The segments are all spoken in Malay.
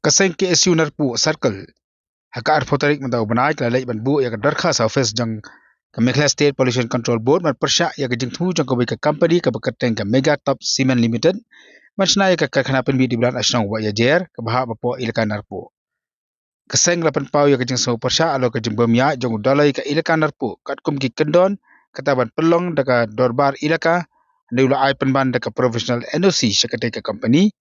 kaseng KSU Narpu Circle haka arfotarik mandau banai kala ban bu ya darkha sa office jang ka Meghalaya State Pollution Control Board man persya ya jing thu jang ka company ka bakateng ka Mega Top Cement Limited masna ya ka karkhana pen bi di bulan asnang wa ya jer ka baha bapo ilaka Narpu kaseng lapan pau ya jing so persya alo ka jing bamya jang dalai ka ilaka Narpu kat kum ki kendon kataban pelong daga dorbar ilaka neula ai penban daga professional NOC sekate ka company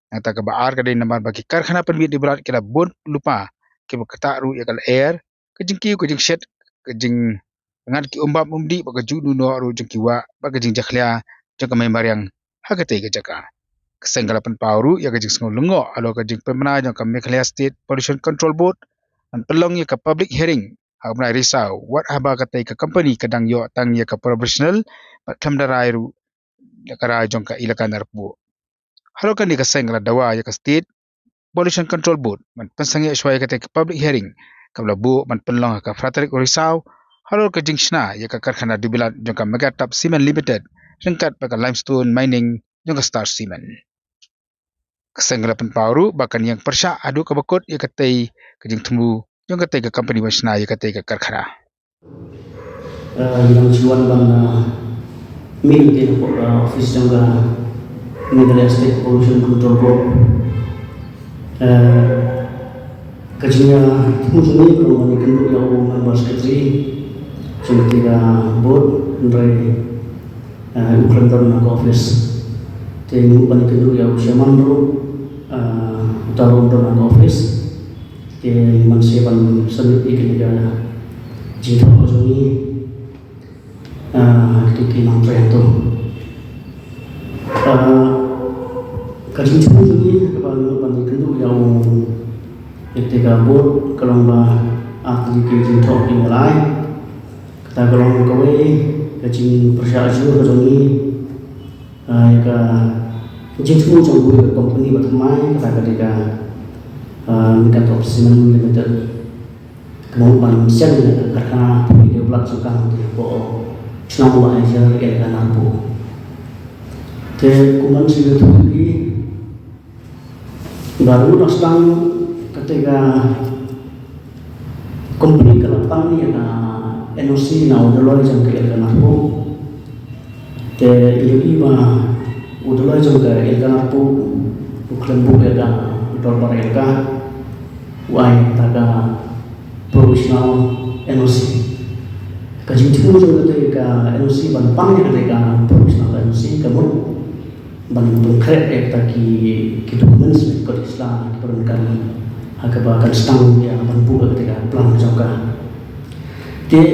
nata ka baar ka din naman bagi karkhana pen bi di bulan kila bon lupa ke bakata ru ya kal air ke jing ki ke jing shed ke jing ngan ki umbam umdi baka judu no ru jing kiwa baka jing jakhlia jang ka member yang hagate ke jaka kesenggalapan pauru ya ke jing sngo lengo alo ke jing pemana jang ka Meghalaya State Pollution Control Board an pelong ya ka public hearing habna risau wat haba katai ka company kadang yo tang ya ka professional patham darai ru ya kara jang ka ilaka Narpu halo kan ni kesenggala dawa ya ka State Pollution Control Board man pensangya shwaya katai ka public hearing kabla bu man penlong ka Frederick Risau halo ka jingshna ya ka karkhana dibilan jong ka Mega Top Cement Limited ringkat pa ka limestone mining jong ka Star Cement kesenggalapan pauru bahkan yang persya adu ka bakut ya katai ka jing temu jong katai ka company masna ya katai ka karkhana yang jual bang min ke office jong ka Meghalaya State Pollution Control Board kajinya mungkin kalau mana kenduk yang member secretary cuma tiga board dari ukran nak office jadi mana kenduk yang siaman dulu utaru nak office jadi manusia pan sebut ikan dia jika macam ni kita nampak tu kajian cuma ni kalau mana kenduk yang ketika buat kalau bah ahli kerja top yang lain kita kalau kau kecil persyaratan macam ni ya kecil semua jangkau company berteman kita ketika Mega Top Cement Limited kemudian siang karena video pelaksanaan dia bawa senang buat aja ya Narpu kemudian sudah terjadi baru nasdang ketika company kelapang ni NOC na udaloi jang ke Narpu te iba udaloi jang ke Narpu uklan bu ya dorbar elka wai taga professional NOC kajing tipu jang ketika NOC ban pang ya ketika professional NOC kamu ban konkret taki dokumen sebagai Islam diperlukan agak bahkan setang ya mampu ketika pelan jangka. Dia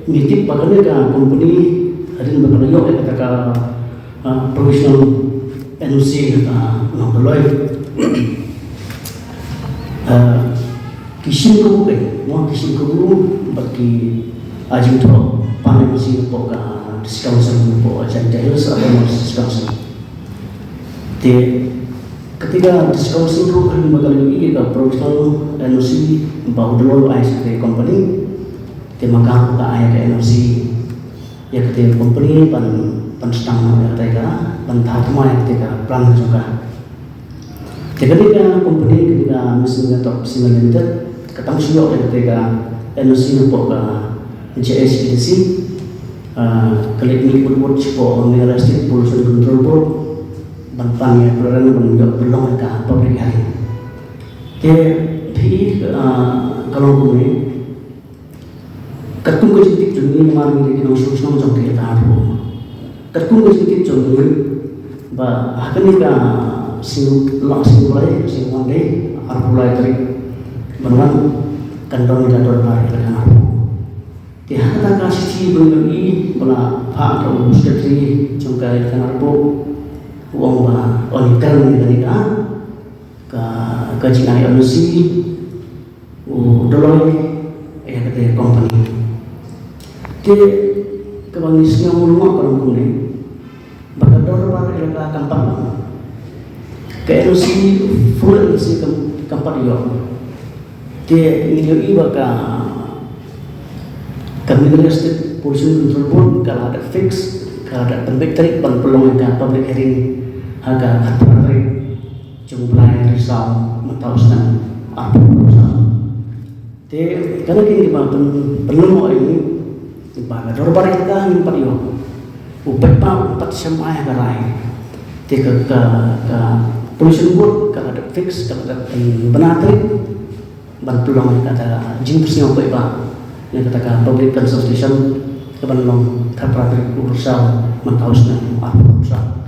nitip bahkan mereka company ada yang berkenayo ketika profesional NOC kata orang berloi. Kisim kamu mau kisim kamu bagi ajin tu pandai masih buka discount buka jantai atau discount. Dia ketika discount itu kan bakal lagi kita profesional NOC bahu dulu ICT company temakan ke ayat NOC ya ketika company pan setang ya ketika pan tahap ya ketika plan juga ketika company ketika Mega Top Cement Limited ketang suyo ya ketika NOC nampak ke JSPDC klik ni buat support Meghalaya State Pollution Control Board bantang ya peran belum ke public hearing. Jadi kalau kami ketung kejitik joni maring di kino susno jong ke tahu. Ketung kejitik joni ba akan ika sing mulai sing mande mulai dari benar kandang jadwal hari kan. Tiada kata kasih beli bela pak atau sekretari jong ke kan uang bah onikan kita ke jinai NOC doloi ya kata company ke kebangisnya muluk kalau kuni bakal dorong elaka kampan ke NOC full si kampan yo ke ini iba kami Meghalaya State Pollution Control Board kalau ada fix kalau ada pembek tarik pelong ke public hearing agak tertarik jumlah risau mentauskan apa risau. Te karena kini ba penemu ini ba dorbar kita yang padio. Upat pa upat semua garai. Te ke pollution board kalau ada fix kalau ada benatrik bantuan kata jimpusnya apa ba yang katakan public consultation kebanlong kapratrik urusan mentauskan apa urusan.